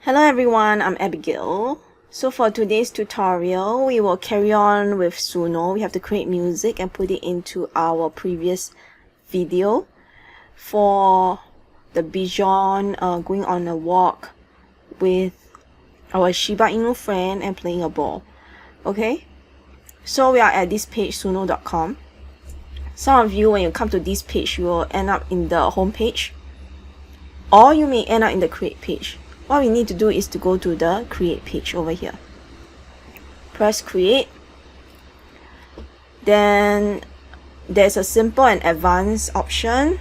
Hello everyone, I'm Abigail. So for today's tutorial, we will carry on with Suno. We have to create music and put it into our previous video for the Bichon going on a walk with our Shiba Inu friend and playing a ball. Okay, so we are at this page, suno.com. Some of you, when you come to this page, you will end up in the home page, or you may end up in the create page. What we need to do is to go to the create page over here. Press create. Then there's a simple and advanced option.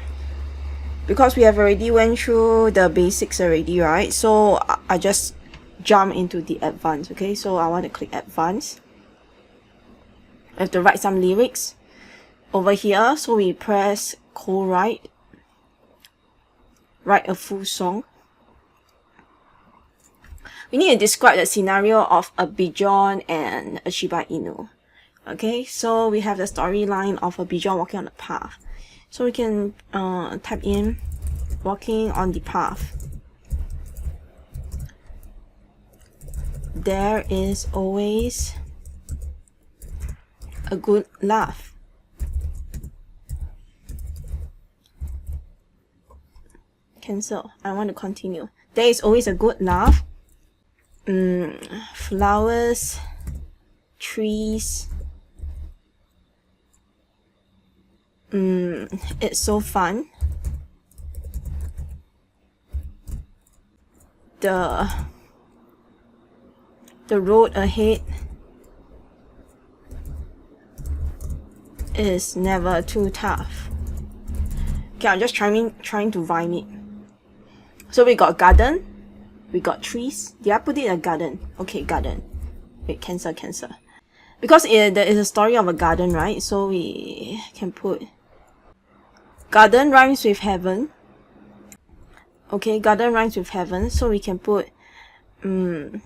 Because we have already went through the basics already, right? So I just jump into the advanced. Okay, so I want to click advanced. I have to write some lyrics over here. So we press co-write. Write a full song. We need to describe the scenario of a Bichon and a Shiba Inu. Okay, so we have the storyline of a Bichon walking on the path. So we can type in walking on the path. There is always a good laugh. Cancel. I want to continue. There is always a good laugh. Flowers, trees. It's so fun. The road ahead is never too tough. Okay, I'm just trying to rhyme it. So we got garden. We got trees. Did I put it in a garden? Okay, garden. Wait, cancel. Because there is a story of a garden, right? So we can put garden rhymes with heaven. Okay, garden rhymes with heaven. So we can put garden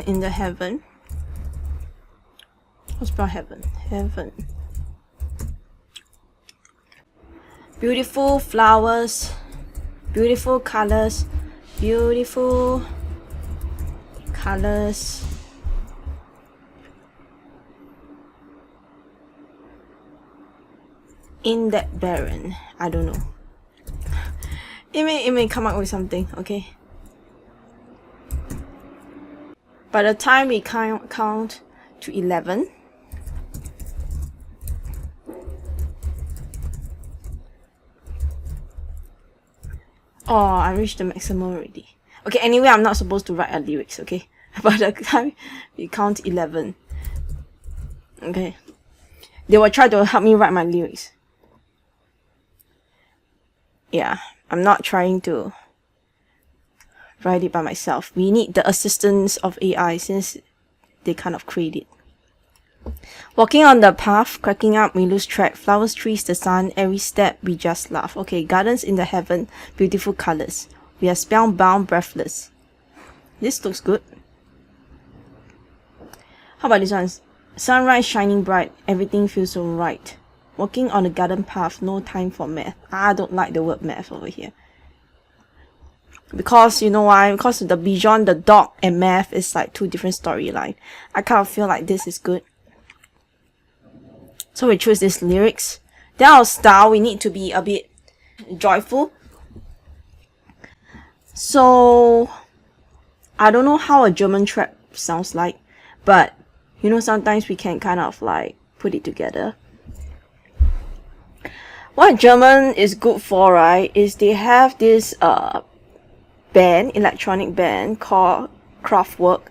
in the heaven. What's about heaven? Heaven. Beautiful flowers, beautiful colors, beautiful colors. In that barren. I don't know. It may come up with something, okay? By the time we count to 11, oh, I reached the maximum already. Okay, anyway, I'm not supposed to write a lyrics, okay? By the time we count 11. Okay. They will try to help me write my lyrics. Yeah, I'm not trying to write it by myself. We need the assistance of AI since they kind of create it. Walking on the path, cracking up, we lose track. Flowers, trees, the sun, every step we just laugh. Okay, gardens in the heaven, beautiful colors. We are spellbound, breathless. This looks good. How about this one? Sunrise shining bright, everything feels so right. Walking on the garden path, no time for math. I don't like the word math over here. Because, you know why? Because the Bichon, the dog, and math is like two different storylines. I kind of feel like this is good. So we choose these lyrics. Then our style, we need to be a bit joyful. So I don't know how a German trap sounds like, but you know, sometimes we can kind of like put it together. What German is good for, right, is they have this band, electronic band called Kraftwerk.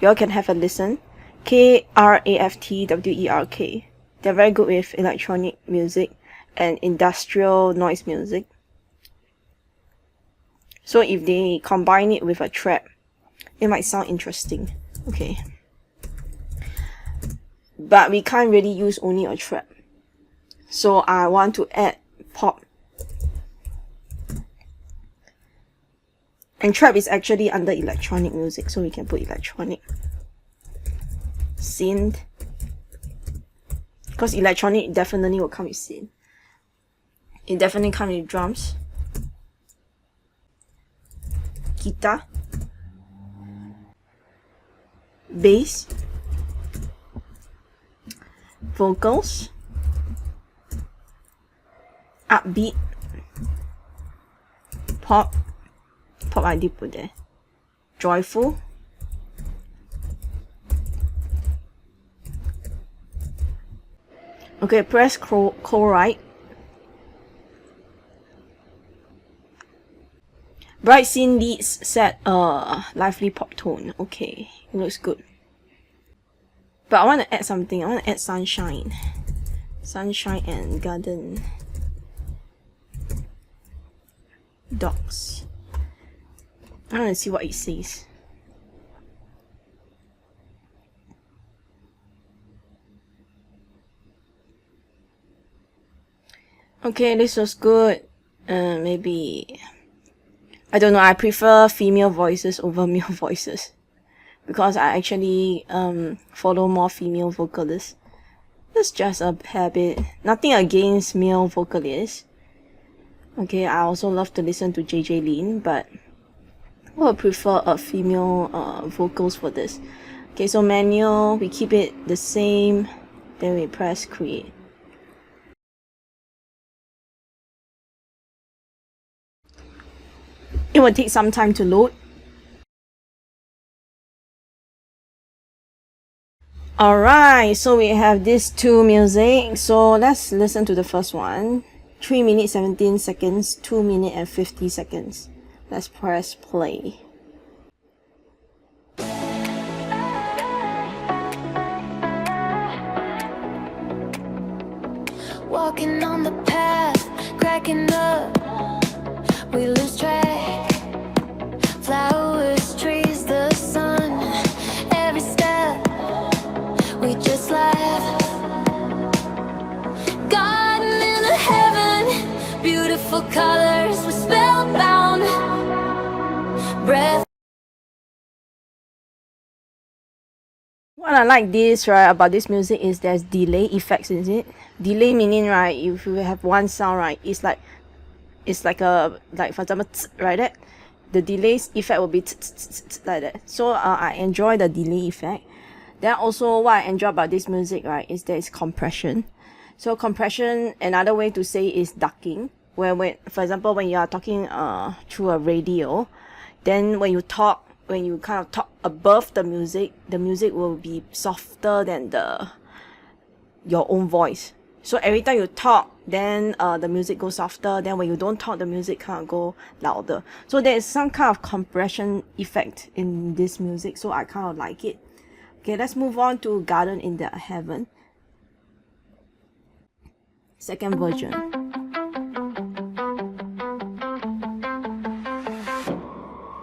You all can have a listen. Kraftwerk. They're very good with electronic music and industrial noise music. So if they combine it with a trap, it might sound interesting. Okay. But we can't really use only a trap. So I want to add pop. And trap is actually under electronic music, so we can put electronic. Synth. Because electronic definitely will come with synth. It definitely comes with drums. guitar, bass, vocals, upbeat, pop I did put there, joyful, okay, press co-write, bright scene leads set a lively pop tone. Okay, it looks good. But I want to add something. I want to add sunshine. Sunshine and garden. Dogs. I want to see what it says. Okay, this was good. Maybe, I don't know, I prefer female voices over male voices because I actually follow more female vocalists. It's just a habit. Nothing against male vocalists. Okay, I also love to listen to JJ Lin, but I would prefer a female vocals for this. Okay, so manual, we keep it the same, then we press create. It will take some time to load. Alright, so we have these two music. So let's listen to the first one. 3 minutes 17 seconds, 2 minutes and 50 seconds. Let's press play. Walking on the path, cracking up, we lose track. Flowers, trees, the sun, every step, we just laugh. Garden in a heaven, beautiful colors, we're spellbound. Breath. What I like this, right, about this music is there's delay effects in it. Delay meaning, right, if you have one sound, right, it's like a, like for example, right, that the delay effect will be like that. So I enjoy the delay effect. Then also what I enjoy about this music, right, is there is compression. So compression, another way to say is ducking, where when, for example, when you are talking through a radio, then when you talk, when you kind of talk above the music will be softer than your own voice. So every time you talk, then the music goes softer. Then when you don't talk, the music kind of go louder. So there is some kind of compression effect in this music. So I kind of like it. Okay, let's move on to Garden in the Heaven. Second version.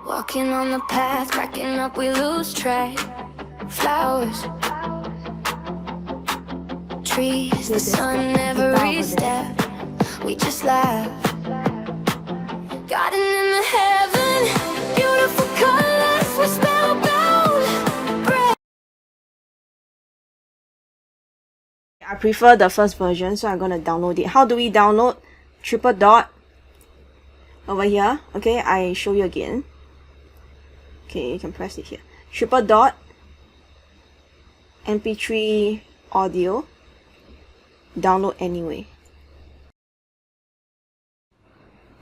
Walking on the path, cracking up, we lose track. Flowers, trees, the sun, every step, we just laugh. Garden in the heaven, beautiful colors, we're spellbound. Breath. I prefer the first version, so I'm gonna download it. How do we download? Triple dot over here. Okay, I show you again. Okay, you can press it here. Triple dot MP3 audio. Download anyway.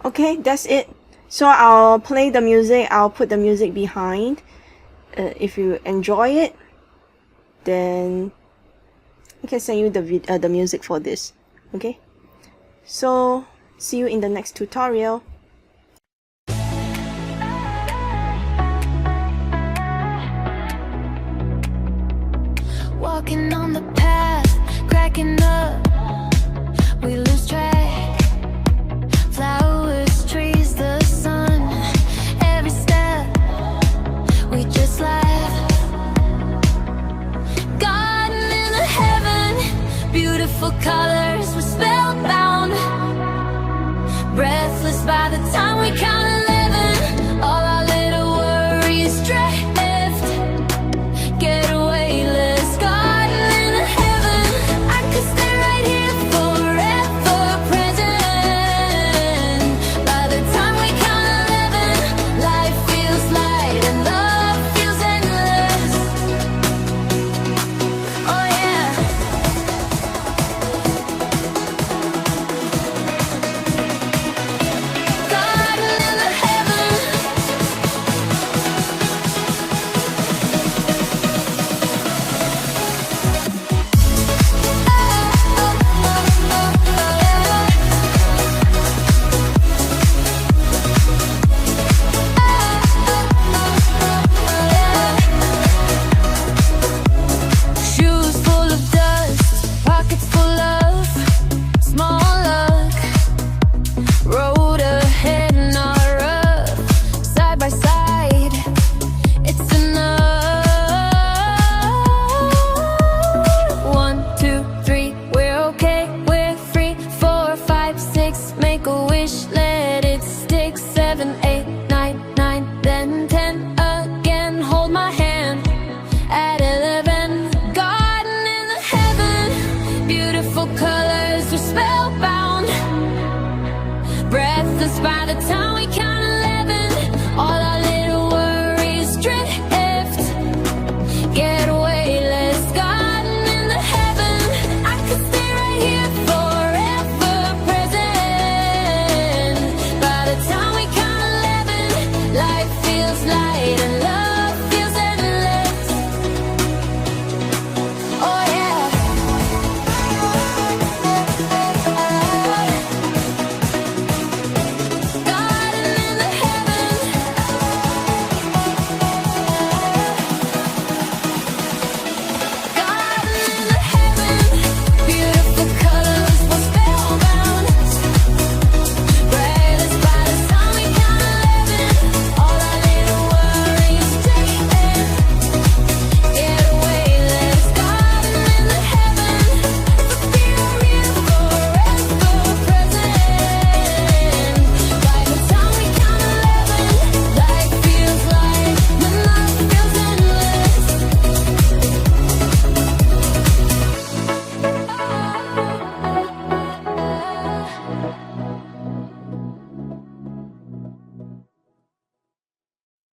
Okay, that's it. So I'll play the music. I'll put the music behind. If you enjoy it, then I can send you the music for this. Okay. So see you in the next tutorial. Walking on the path, cracking up, we lose track. Flowers, trees, the sun, every step, we just laugh. Garden in the heaven, beautiful colors, we're spellbound. Breathless by the time we count 11, all our little worries drift. Get away, let's go. Feel 7, 8, 9, 9, then 10 again. Hold my hand at 11. Garden in the heaven, beautiful colors, we're spellbound. Breathless by the time we count 11. All our little worries drift, get weightless. Garden in the heaven, I could stay right here forever present. By the time we count 11, life feels light and